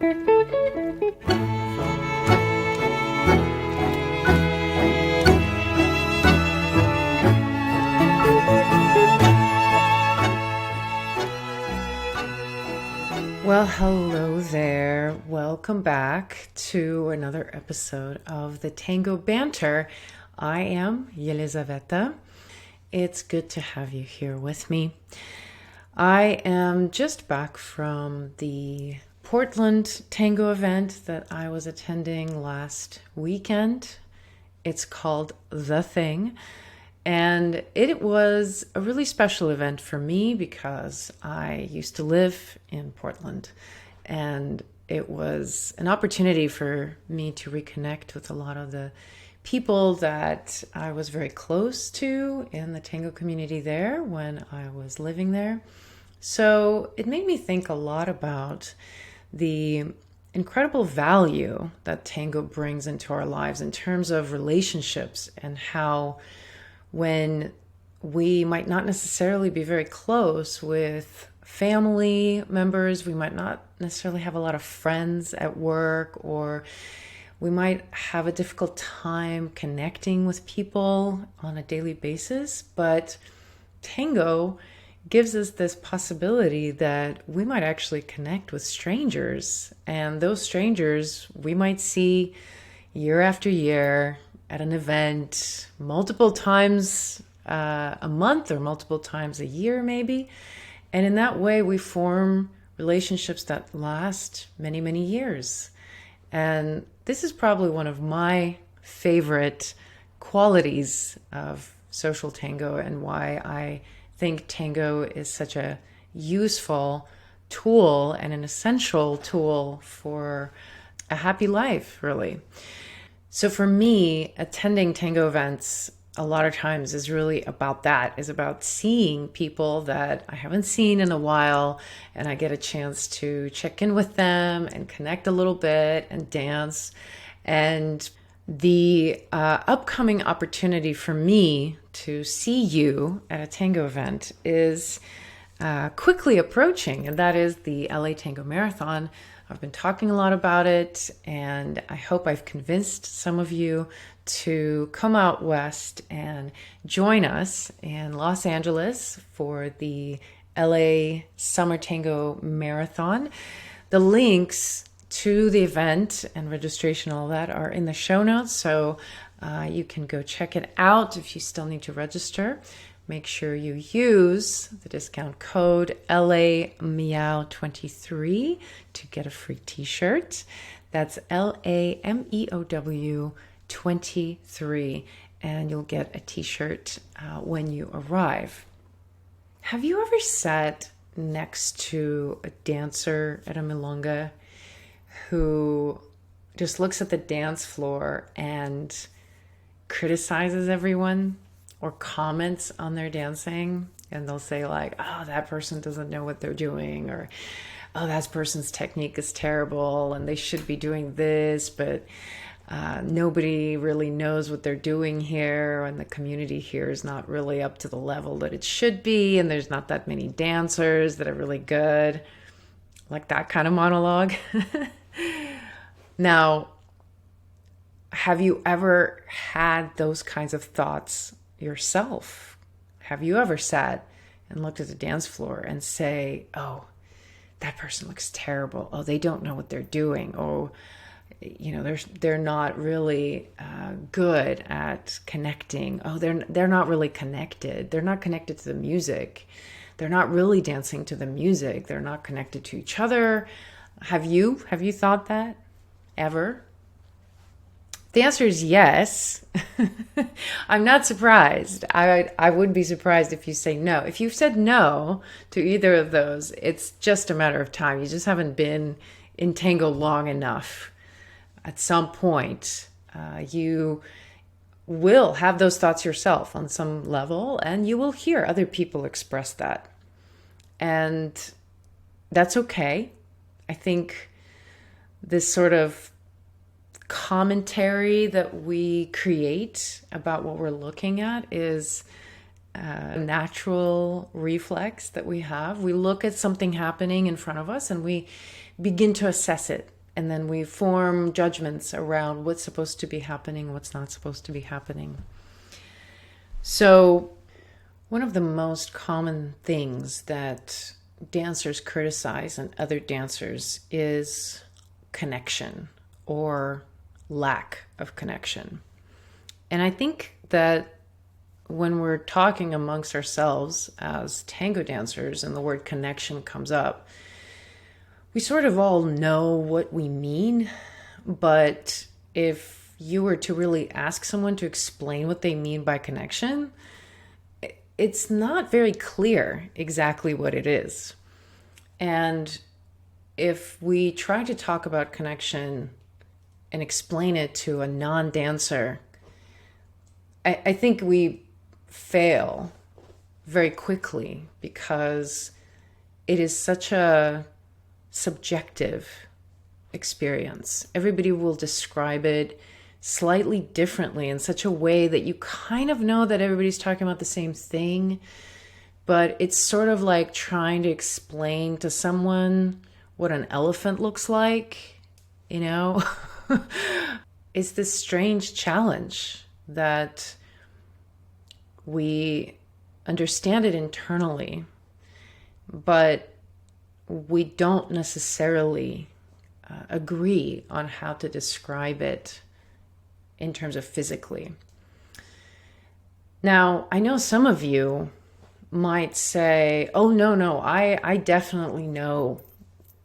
Well, hello there. Welcome back to another episode of the Tango Banter. I am Yelizaveta. It's good to have you here with me. I am just back from the Portland Tango event that I was attending last weekend. It's called The Thing. And it was a really special event for me because I used to live in Portland, and it was an opportunity for me to reconnect with a lot of the people that I was very close to in the tango community there when I was living there. So it made me think a lot about the incredible value that tango brings into our lives in terms of relationships, and how when we might not necessarily be very close with family members, we might not necessarily have a lot of friends at work, or we might have a difficult time connecting with people on a daily basis. But tango gives us this possibility that we might actually connect with strangers, and those strangers we might see year after year at an event multiple times a month, or multiple times a year maybe. And in that way we form relationships that last many, many years. And this is probably one of my favorite qualities of social tango, and why I think tango is such a useful tool and an essential tool for a happy life, really. So for me, attending tango events a lot of times is really about that, is about seeing people that I haven't seen in a while, and I get a chance to check in with them and connect a little bit and dance. And the upcoming opportunity for me to see you at a tango event is quickly approaching, and that is the LA Tango Marathon. I've been talking a lot about it, and I hope I've convinced some of you to come out west and join us in Los Angeles for the LA Summer Tango Marathon. The links to the event and registration, all that, are in the show notes, so you can go check it out. If you still need to register, make sure you use the discount code LAMeow23 to get a free t-shirt. That's LAMEOW 23, and you'll get a t-shirt when you arrive. Have you ever sat next to a dancer at a milonga who just looks at the dance floor and criticizes everyone, or comments on their dancing, and they'll say like, oh, that person doesn't know what they're doing, or oh, that person's technique is terrible and they should be doing this, but nobody really knows what they're doing here, and the community here is not really up to the level that it should be, and there's not that many dancers that are really good, like that kind of monologue. Now, have you ever had those kinds of thoughts yourself? Have you ever sat and looked at the dance floor and say, oh, that person looks terrible. Oh, they don't know what they're doing. Oh, they're not really good at connecting. Oh, they're not really connected. They're not connected to the music. They're not really dancing to the music. They're not connected to each other. Have you thought that ever? The answer is yes. I'm not surprised. I would be surprised if you say no. If you've said no to either of those, it's just a matter of time. You just haven't been in tango long enough. At some point, you will have those thoughts yourself on some level, and you will hear other people express that. And that's okay. I think this sort of commentary that we create about what we're looking at is natural reflex that we have. We look at something happening in front of us and we begin to assess it. And then we form judgments around what's supposed to be happening, what's not supposed to be happening. So one of the most common things that dancers criticize and other dancers is connection or lack of connection. And I think that when we're talking amongst ourselves as tango dancers and the word connection comes up, we sort of all know what we mean. But if you were to really ask someone to explain what they mean by connection, it's not very clear exactly what it is. And if we try to talk about connection and explain it to a non-dancer, I think we fail very quickly because it is such a subjective experience. Everybody will describe it slightly differently in such a way that you kind of know that everybody's talking about the same thing, but it's sort of like trying to explain to someone what an elephant looks like, you know? It's this strange challenge that we understand it internally, but we don't necessarily agree on how to describe it in terms of physically. Now, I know some of you might say, oh, no, I definitely know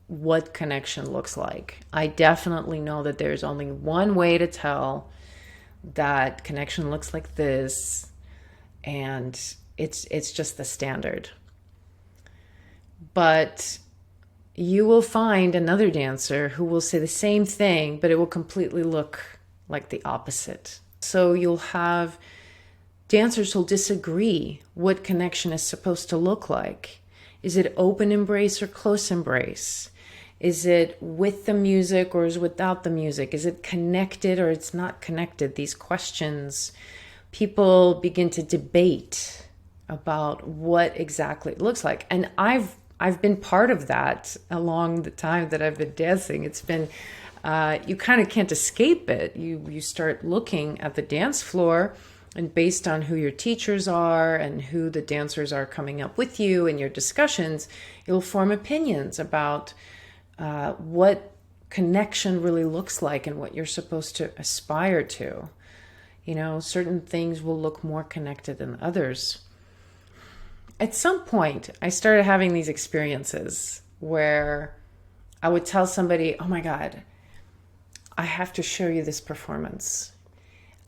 what connection looks like. I definitely know that there's only one way to tell that connection looks like this, and it's just the standard. But you will find another dancer who will say the same thing, but it will completely look like the opposite. So you'll have dancers who'll disagree what connection is supposed to look like. Is it open embrace or close embrace? Is it with the music or is it without the music? Is it connected or it's not connected? These questions, people begin to debate about what exactly it looks like. And I've been part of that along the time that I've been dancing. It's been, you kind of can't escape it. You start looking at the dance floor, and based on who your teachers are and who the dancers are coming up with you in your discussions, you'll form opinions about what connection really looks like and what you're supposed to aspire to. You know, certain things will look more connected than others. At some point, I started having these experiences where I would tell somebody, oh my God, I have to show you this performance.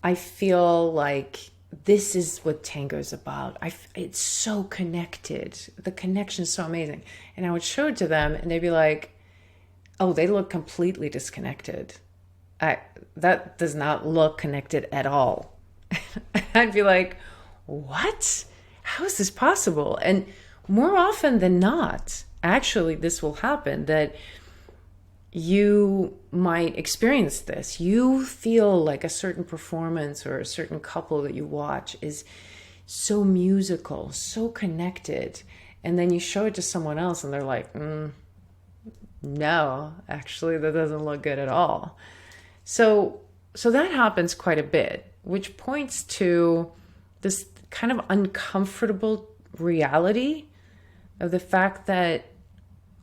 I feel like this is what tango is about. It's so connected. The connection is so amazing. And I would show it to them and they'd be like, oh, they look completely disconnected. That does not look connected at all. I'd be like, what? How is this possible? And more often than not, actually, this will happen, that you might experience this. You feel like a certain performance or a certain couple that you watch is so musical, so connected. And then you show it to someone else and they're like, no, actually, that doesn't look good at all. So that happens quite a bit, which points to this kind of uncomfortable reality of the fact that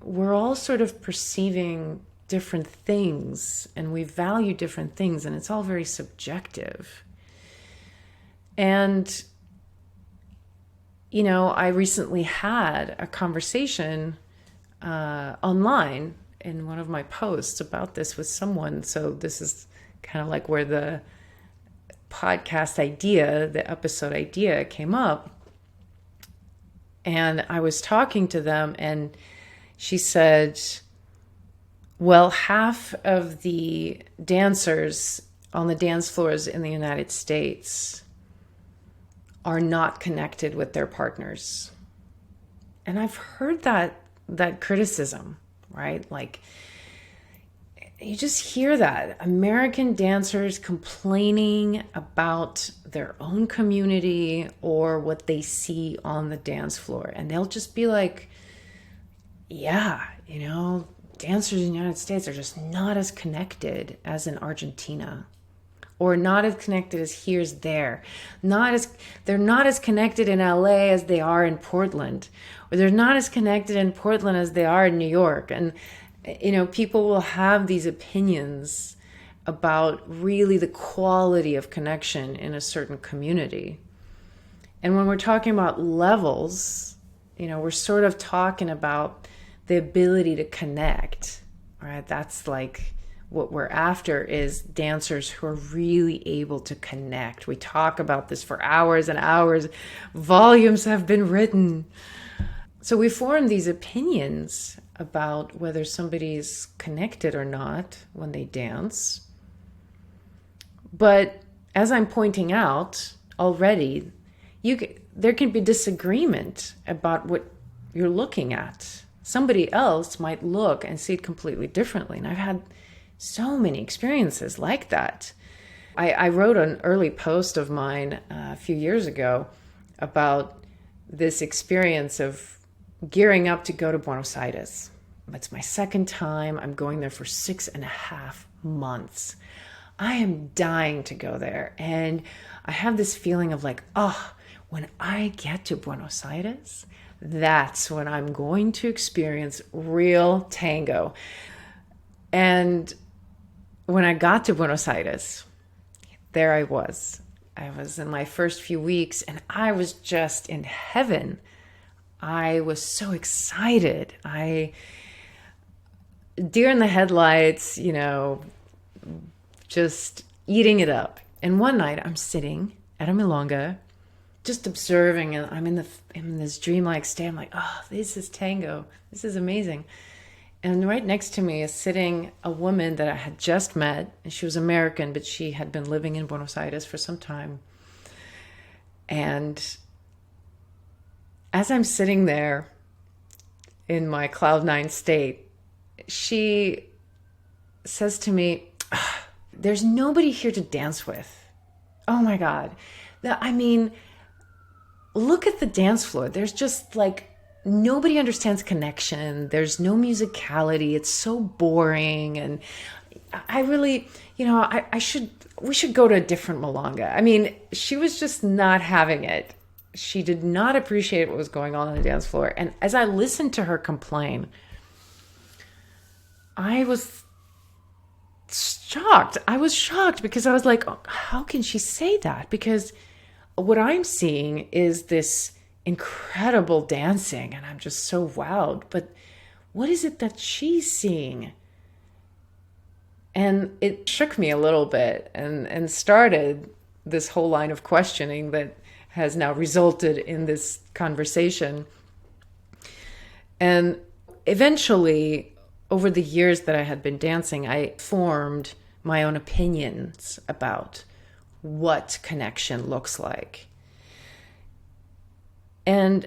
we're all sort of perceiving different things and we value different things, and it's all very subjective. And, you know, I recently had a conversation online in one of my posts about this with someone. So this is kind of like where the podcast idea, the episode idea came up. And I was talking to them and she said, well, half of the dancers on the dance floors in the United States are not connected with their partners. And I've heard that criticism, right? Like, you just hear that American dancers complaining about their own community or what they see on the dance floor. And they'll just be like, yeah, dancers in the United States are just not as connected as in Argentina, or not as connected as here's there. They're not as connected in LA as they are in Portland, or they're not as connected in Portland as they are in New York. And people will have these opinions about really the quality of connection in a certain community. And when we're talking about levels, we're sort of talking about the ability to connect, right? That's like what we're after, is dancers who are really able to connect. We talk about this for hours and hours. Volumes have been written. So we form these opinions about whether somebody's connected or not when they dance. But as I'm pointing out already, there can be disagreement about what you're looking at. Somebody else might look and see it completely differently. And I've had so many experiences like that. I wrote an early post of mine a few years ago about this experience of gearing up to go to Buenos Aires. It's my second time. I'm going there for 6.5 months. I am dying to go there. And I have this feeling of like, when I get to Buenos Aires, that's when I'm going to experience real tango. And when I got to Buenos Aires, there I was. I was in my first few weeks and I was just in heaven. I was so excited. Deer in the headlights, just eating it up. And one night I'm sitting at a milonga, just observing, and I'm in this dreamlike state. I'm like, this is tango. This is amazing. And right next to me is sitting a woman that I had just met. And she was American, but she had been living in Buenos Aires for some time. And as I'm sitting there in my cloud nine state, she says to me, there's nobody here to dance with. Oh my God. Look at the dance floor. There's just like, nobody understands connection. There's no musicality. It's so boring. And I really, we should go to a different milonga. She was just not having it. She did not appreciate what was going on the dance floor. And as I listened to her complain, I was shocked. I was shocked because I was like, how can she say that? Because what I'm seeing is this incredible dancing and I'm just so wowed. But what is it that she's seeing? And it shook me a little bit and started this whole line of questioning that has now resulted in this conversation. And eventually, over the years that I had been dancing, I formed my own opinions about what connection looks like. And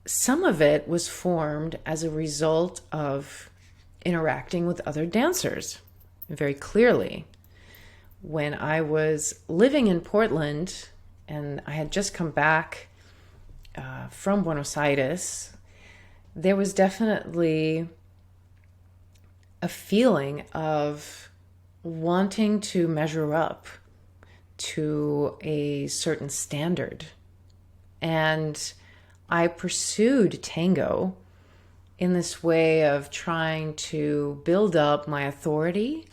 some of it was formed as a result of interacting with other dancers very clearly. When I was living in Portland and I had just come back from Buenos Aires, there was definitely a feeling of wanting to measure up to a certain standard. And I pursued tango in this way of trying to build up my authority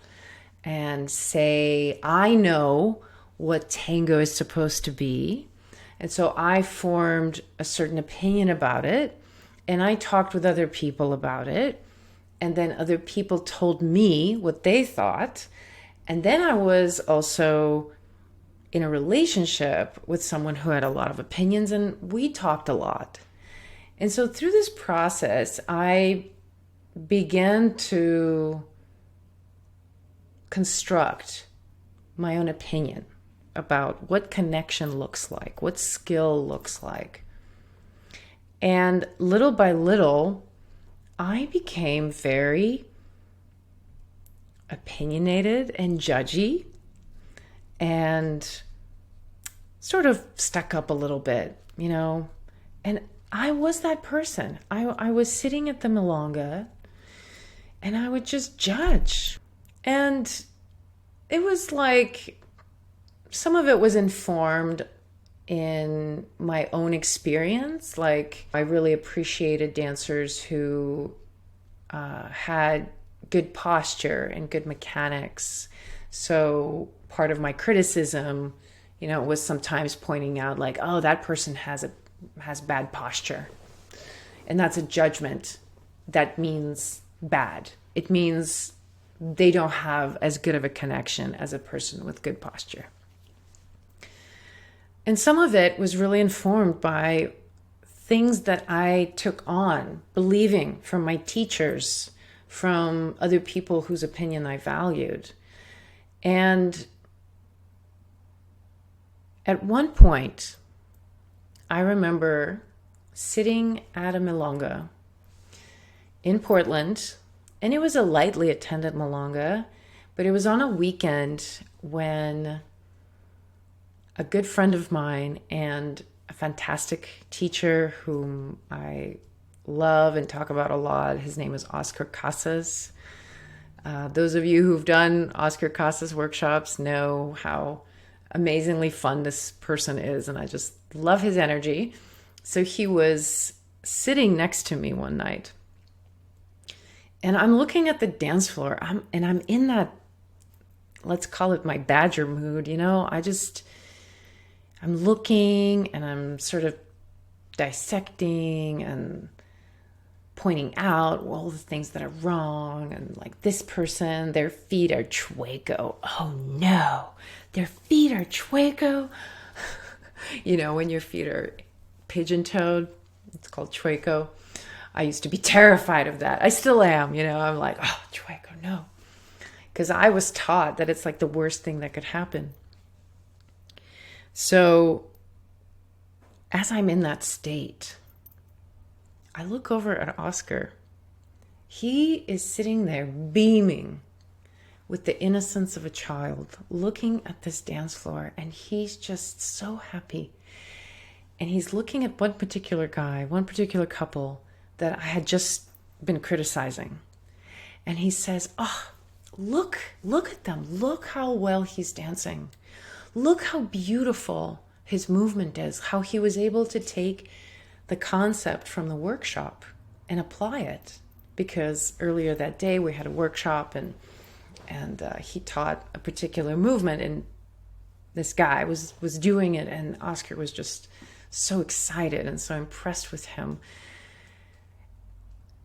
and say, I know what tango is supposed to be. And so I formed a certain opinion about it, and I talked with other people about it, and then other people told me what they thought. And then I was also in a relationship with someone who had a lot of opinions, and we talked a lot. And so through this process, I began to construct my own opinion about what connection looks like, what skill looks like. And little by little, I became very opinionated and judgy and sort of stuck up a little bit, And I was that person. I was sitting at the Milonga and I would just judge. And it was like some of it was informed in my own experience. Like, I really appreciated dancers who had good posture and good mechanics. So part of my criticism, was sometimes pointing out like, oh, that person has bad posture. And that's a judgment. That means bad. It means they don't have as good of a connection as a person with good posture. And some of it was really informed by things that I took on, believing from my teachers, from other people whose opinion I valued. And at one point, I remember sitting at a Milonga in Portland, and it was a lightly attended Milonga, but it was on a weekend when a good friend of mine and a fantastic teacher whom I love and talk about a lot, his name is Oscar Casas. Those of you who've done Oscar Casas workshops know how amazingly fun this person is, and I just love his energy. So he was sitting next to me one night, and I'm looking at the dance floor, I'm in that, let's call it my badger mood, I'm looking and I'm sort of dissecting and pointing out all the things that are wrong. And like, this person, their feet are chueco. Oh no, their feet are chueco. When your feet are pigeon-toed, it's called chueco. I used to be terrified of that. I still am, I'm like, oh, chueco, no. Because I was taught that it's like the worst thing that could happen. So as I'm in that state, I look over at Oscar. He is sitting there beaming with the innocence of a child, looking at this dance floor, and he's just so happy. And he's looking at one particular guy, one particular couple that I had just been criticizing. And he says, oh, look at them. Look how well he's dancing. Look how beautiful his movement is, how he was able to take the concept from the workshop and apply it. Because earlier that day we had a workshop and he taught a particular movement, and this guy was doing it, and Oscar was just so excited and so impressed with him.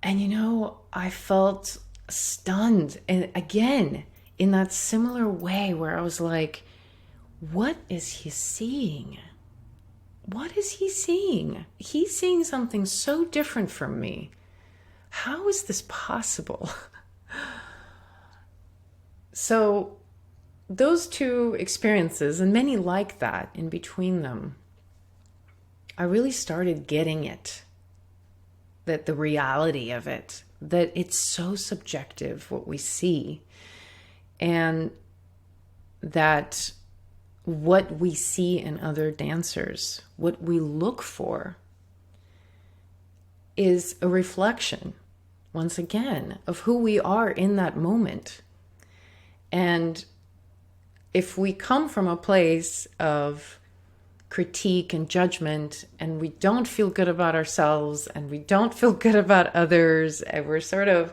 And I felt stunned, and again in that similar way where I was like, what is he seeing? What is he seeing? He's seeing something so different from me. How is this possible? So those two experiences, and many like that in between them, I really started getting it. That the reality of it, that it's so subjective what we see, and that what we see in other dancers, what we look for, is a reflection, once again, of who we are in that moment. And if we come from a place of critique and judgment, and we don't feel good about ourselves, and we don't feel good about others, and we're sort of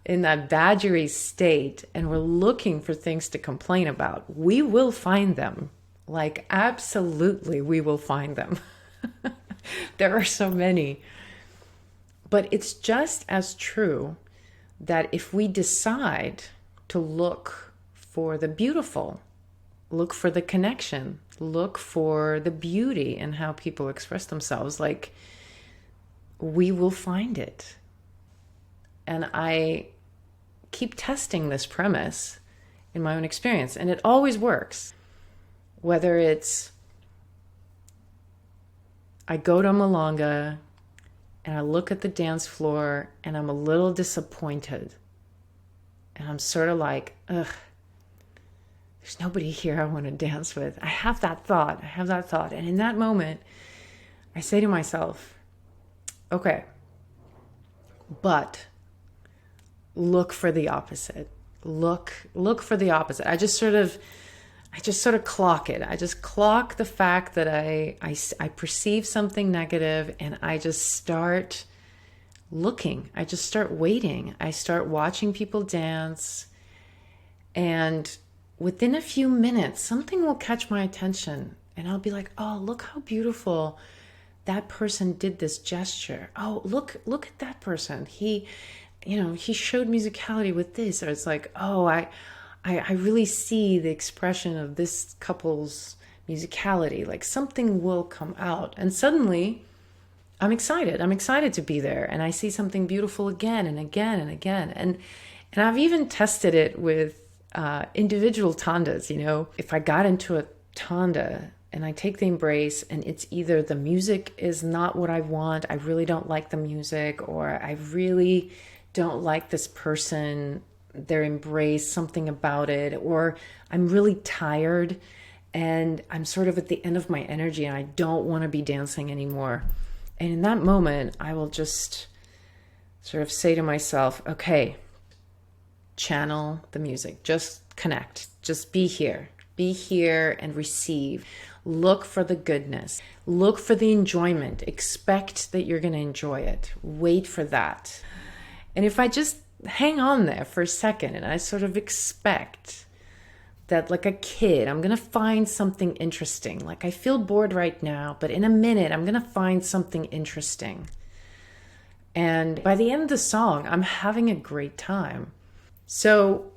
in that badgery state, and we're looking for things to complain about, we will find them. Like, absolutely, we will find them. There are so many. But it's just as true that if we decide to look for the beautiful, look for the connection, look for the beauty in how people express themselves, like, we will find it. And I keep testing this premise in my own experience, and it always works. Whether it's I go to Milonga and I look at the dance floor and I'm a little disappointed, And I'm sort of like, ugh, there's nobody here I want to dance with. I have that thought. And in that moment, I say to myself, okay, but look for the opposite. Look for the opposite. I just sort of clock it. I just clock the fact that I perceive something negative, and I just start looking. I just start waiting. I start watching people dance, and within a few minutes, something will catch my attention, and I'll be like, oh, look how beautiful that person did this gesture. Oh, look at that person. He showed musicality with this. Or it's like, oh, I really see the expression of this couple's musicality. Like something will come out. And suddenly I'm excited. I'm excited to be there. And I see something beautiful again and again and again. And I've even tested it with individual tandas. If I got into a tanda and I take the embrace and it's either the music is not what I want, I really don't like the music, or I really don't like this person, their embrace, something about it, or I'm really tired and I'm sort of at the end of my energy and I don't want to be dancing anymore. And in that moment, I will just sort of say to myself, okay, channel the music, just connect, just be here and receive. Look for the goodness, look for the enjoyment, expect that you're going to enjoy it, wait for that. And if I just hang on there for a second and I sort of expect that, like a kid, I'm going to find something interesting. Like I feel bored right now, but in a minute, I'm going to find something interesting. And by the end of the song, I'm having a great time. So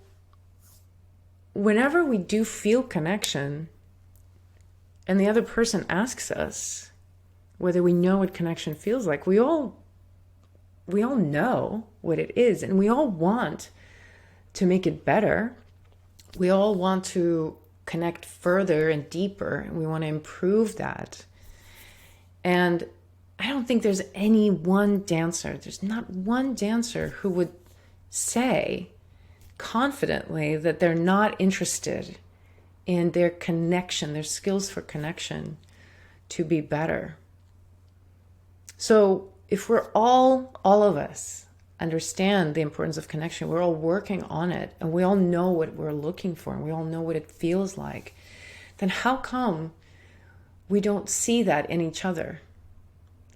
whenever we do feel connection and the other person asks us whether we know what connection feels like, we all know what it is, and we all want to make it better. We all want to connect further and deeper, and we want to improve that. And I don't think there's there's not one dancer who would say confidently that they're not interested in their connection, their skills for connection to be better. So if we're all of us understand the importance of connection, we're all working on it, and we all know what we're looking for, and we all know what it feels like, then how come we don't see that in each other?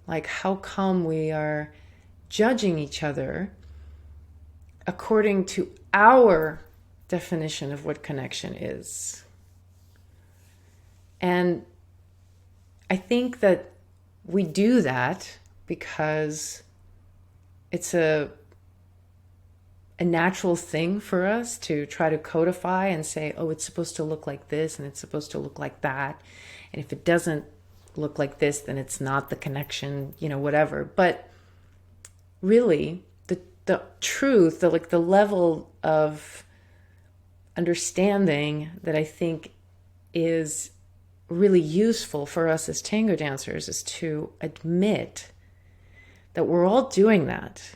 Like, how come we are judging each other according to our definition of what connection is? And I think that we do that because it's a natural thing for us to try to codify and say, oh, it's supposed to look like this and it's supposed to look like that. And if it doesn't look like this, then it's not the connection, whatever. But really, the truth, the level of understanding that I think is really useful for us as tango dancers is to admit that we're all doing that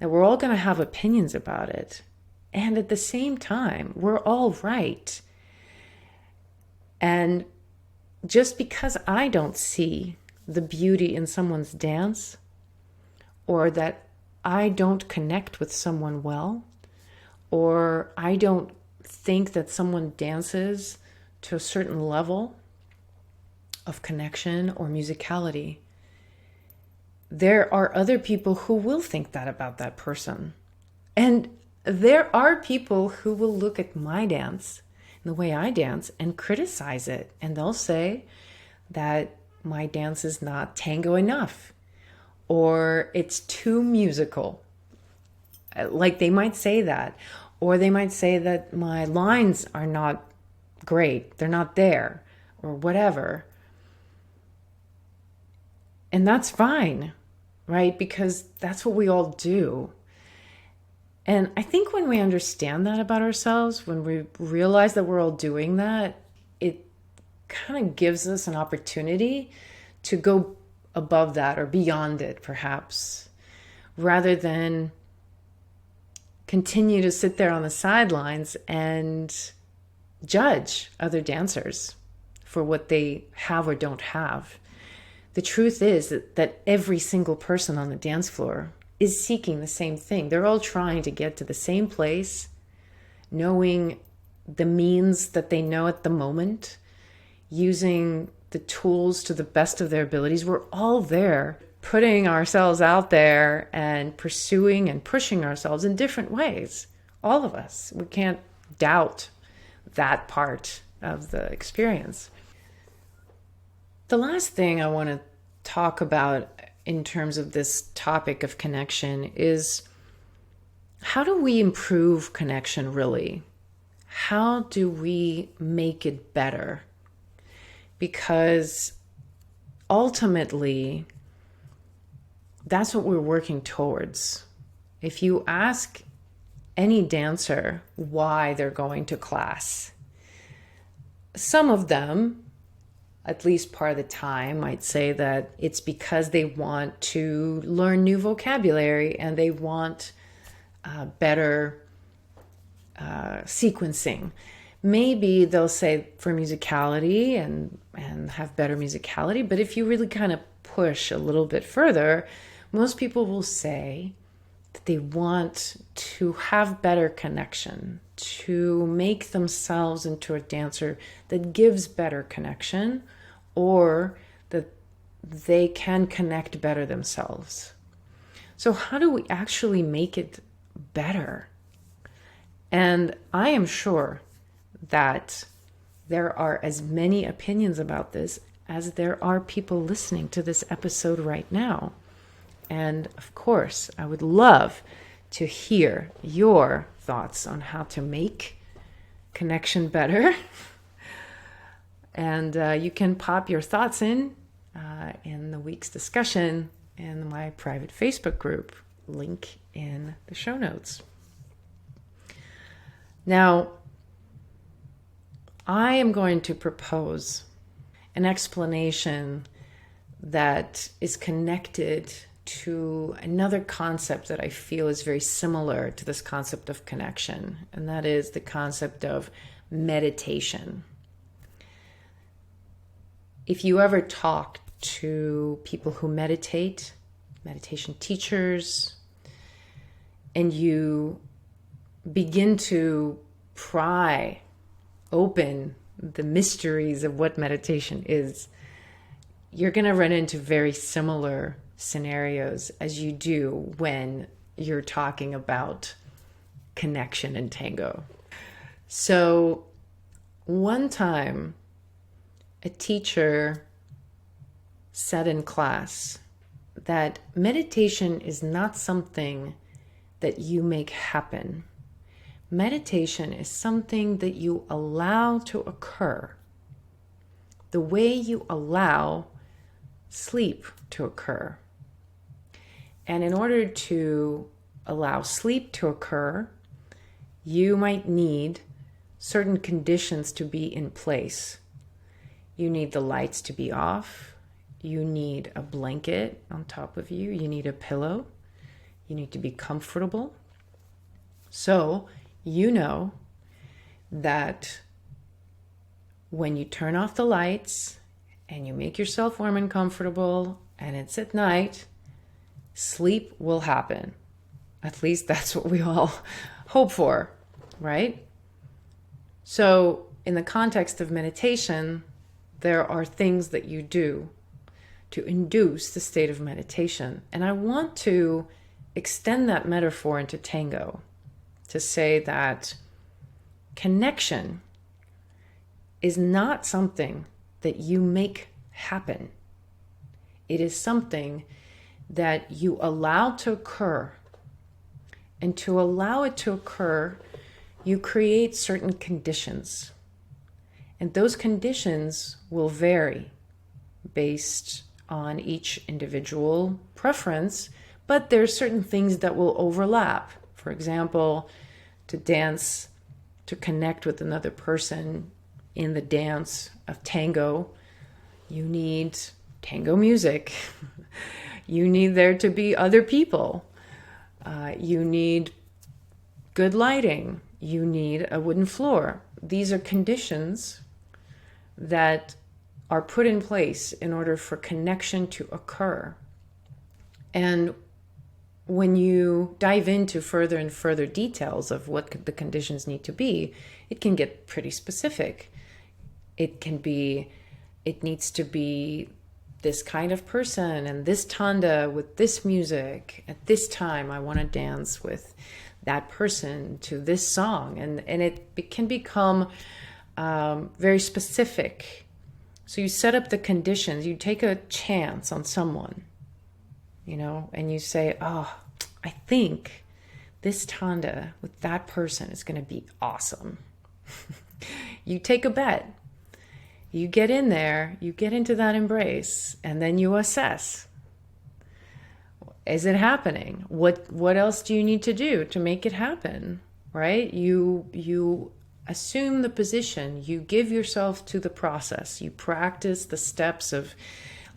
we're all going to have opinions about it. And at the same time, we're all right. And just because I don't see the beauty in someone's dance, or that I don't connect with someone well, or I don't think that someone dances to a certain level of connection or musicality, there are other people who will think that about that person. And there are people who will look at my dance and the way I dance and criticize it. And they'll say that my dance is not tango enough, or it's too musical. Like, they might say that. Or they might say that my lines are not great, they're not there, or whatever. And that's fine, right? Because that's what we all do. And I think when we understand that about ourselves, when we realize that we're all doing that, it kind of gives us an opportunity to go above that or beyond it, perhaps, rather than continue to sit there on the sidelines and judge other dancers for what they have or don't have. The truth is that every single person on the dance floor is seeking the same thing. They're all trying to get to the same place, knowing the means that they know at the moment, using the tools to the best of their abilities. We're all there, putting ourselves out there and pursuing and pushing ourselves in different ways. All of us. We can't doubt that part of the experience. The last thing I want to talk about in terms of this topic of connection is, how do we improve connection really? How do we make it better? Because ultimately, that's what we're working towards. If you ask any dancer why they're going to class, some of them, at least part of the time, might say that it's because they want to learn new vocabulary and they want better sequencing. Maybe they'll say for musicality and have better musicality, but if you really kind of push a little bit further, most people will say that they want to have better connection, to make themselves into a dancer that gives better connection, or that they can connect better themselves. So how do we actually make it better? And I am sure that there are as many opinions about this as there are people listening to this episode right now. And of course, I would love to hear your thoughts on how to make connection better. And you can pop your thoughts in the week's discussion in my private Facebook group, link in the show notes. Now, I am going to propose an explanation that is connected to another concept that I feel is very similar to this concept of connection, and that is the concept of meditation. If you ever talk to people who meditate, meditation teachers, and you begin to pry open the mysteries of what meditation is, you're going to run into very similar scenarios as you do when you're talking about connection and tango. So one time, a teacher said in class that meditation is not something that you make happen. Meditation is something that you allow to occur, the way you allow sleep to occur. And in order to allow sleep to occur, you might need certain conditions to be in place. You need the lights to be off. You need a blanket on top of you. You need a pillow. You need to be comfortable. So you know that when you turn off the lights and you make yourself warm and comfortable and it's at night, sleep will happen. At least that's what we all hope for, right? So in the context of meditation, there are things that you do to induce the state of meditation. And I want to extend that metaphor into tango to say that connection is not something that you make happen. It is something that you allow to occur. And to allow it to occur, you create certain conditions. And those conditions will vary based on each individual preference, but there are certain things that will overlap. For example, to dance, to connect with another person in the dance of tango, you need tango music. You need there to be other people. You need good lighting. You need a wooden floor. These are conditions that are put in place in order for connection to occur. And when you dive into further and further details of what the conditions need to be, it can get pretty specific. It needs to be this kind of person and this tanda with this music. At this time, I want to dance with that person to this song. And it can become very specific. So you set up the conditions. You take a chance on someone, and you say, oh, I think this tanda with that person is going to be awesome. You take a bet. You get in there, you get into that embrace, and then you assess. Is it happening? What else do you need to do to make it happen? Right? You assume the position, you give yourself to the process, you practice the steps of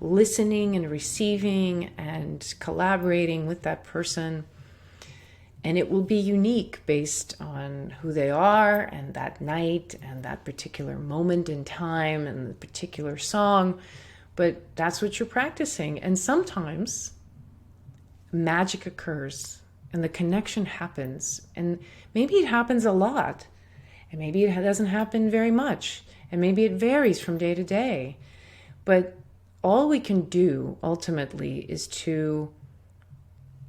listening and receiving and collaborating with that person. And it will be unique based on who they are and that night and that particular moment in time and the particular song. But that's what you're practicing. And sometimes magic occurs and the connection happens. And maybe it happens a lot. And maybe it doesn't happen very much. And maybe it varies from day to day. But all we can do ultimately is to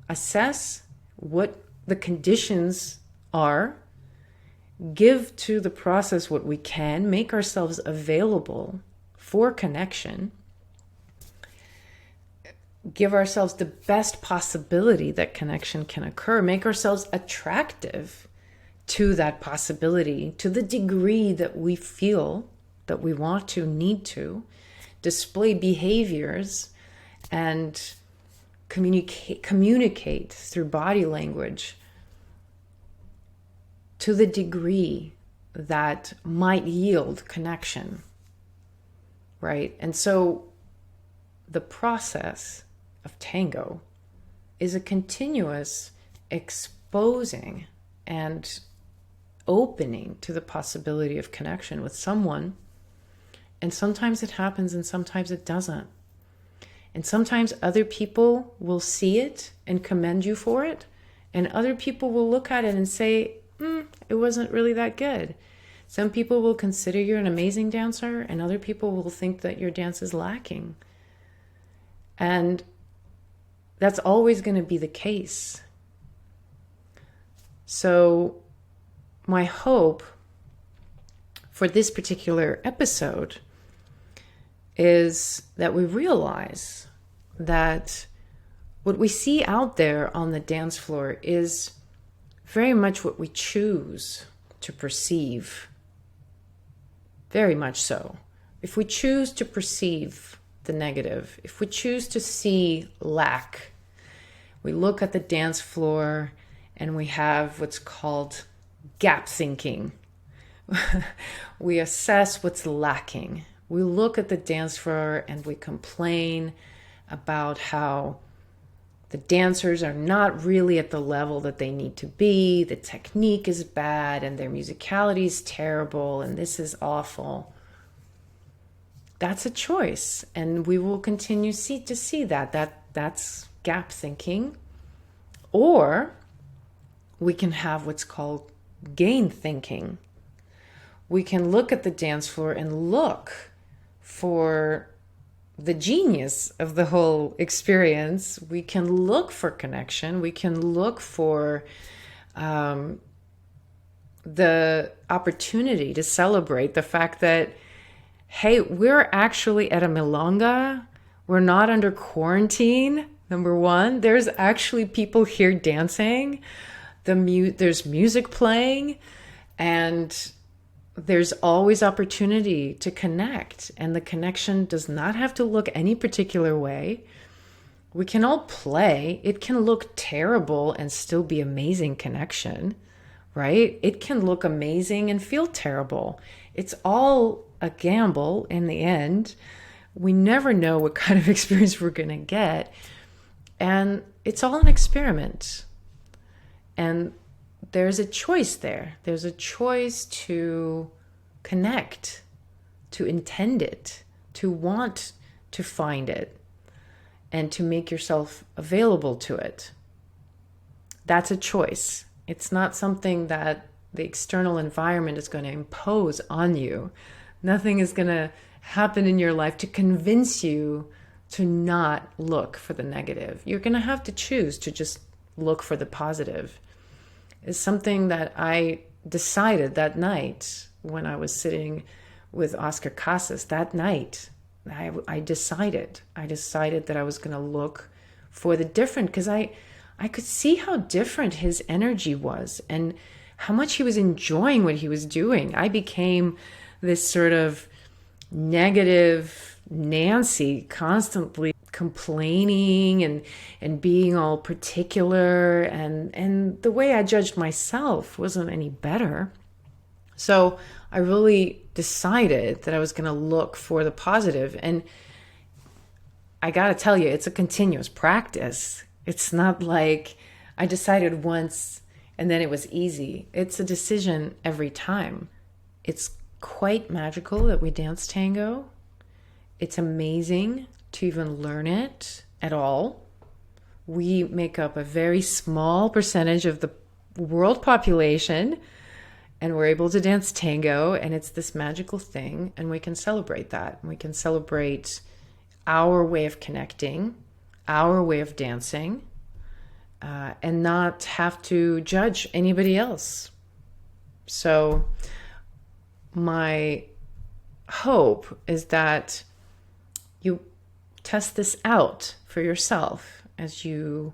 assess what the conditions are, give to the process what we can, make ourselves available for connection, give ourselves the best possibility that connection can occur, make ourselves attractive to that possibility to the degree that we feel that we want to, need to, display behaviors and communicate through body language to the degree that might yield connection, right? And so the process of tango is a continuous exposing and opening to the possibility of connection with someone. And sometimes it happens and sometimes it doesn't. And sometimes other people will see it and commend you for it. And other people will look at it and say, it wasn't really that good. Some people will consider you an amazing dancer, and other people will think that your dance is lacking. And that's always going to be the case. So my hope for this particular episode is that we realize that what we see out there on the dance floor is very much what we choose to perceive. Very much so. If we choose to perceive the negative, if we choose to see lack, we look at the dance floor and we have what's called gap thinking. We assess what's lacking. We look at the dance floor and we complain about how the dancers are not really at the level that they need to be. The technique is bad and their musicality is terrible and this is awful. That's a choice, and we will continue to see that's gap thinking. Or we can have what's called gain thinking. We can look at the dance floor and look for the genius of the whole experience. We can look for connection. We can look for the opportunity to celebrate the fact that, hey, we're actually at a milonga. We're not under quarantine, number one. There's actually people here dancing. There's music playing, and there's always opportunity to connect. And the connection does not have to look any particular way. We can all play. It can look terrible and still be amazing connection, right? It can look amazing and feel terrible. It's all a gamble in the end. We never know what kind of experience we're going to get. And it's all an experiment. And there's a choice there. There's a choice to connect, to intend it, to want to find it, and to make yourself available to it. That's a choice. It's not something that the external environment is going to impose on you. Nothing is going to happen in your life to convince you to not look for the negative. You're going to have to choose to just look for the positive. It's something that I decided that night when I was sitting with Oscar Casas. That night, I decided that I was going to look for the different, because I could see how different his energy was and how much he was enjoying what he was doing. I became this sort of negative Nancy, constantly complaining and being all particular, and the way I judged myself wasn't any better. So I really decided that I was going to look for the positive. And I got to tell you, it's a continuous practice. It's not like I decided once and then it was easy. It's a decision every time. It's quite magical that we dance tango. It's amazing to even learn it at all. We make up a very small percentage of the world population, and we're able to dance tango, and it's this magical thing, and we can celebrate that. We can celebrate our way of connecting, our way of dancing, and not have to judge anybody else. So my hope is that you test this out for yourself as you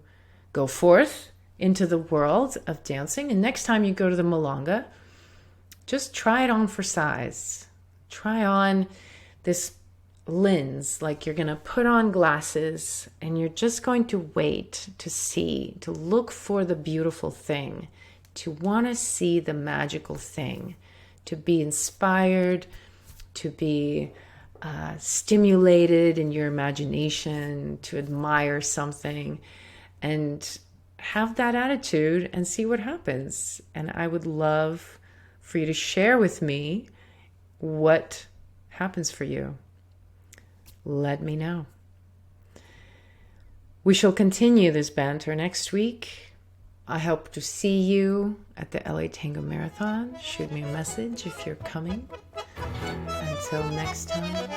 go forth into the world of dancing. And next time you go to the Milonga, just try it on for size. Try on this lens, like you're going to put on glasses and you're just going to wait to see, to look for the beautiful thing, to want to see the magical thing, to be inspired, to be stimulated in your imagination, to admire something, and have that attitude and see what happens. And I would love for you to share with me what happens for you. Let me know. We shall continue this banter next week. I hope to see you at the LA Tango Marathon. Shoot me a message if you're coming. Until next time,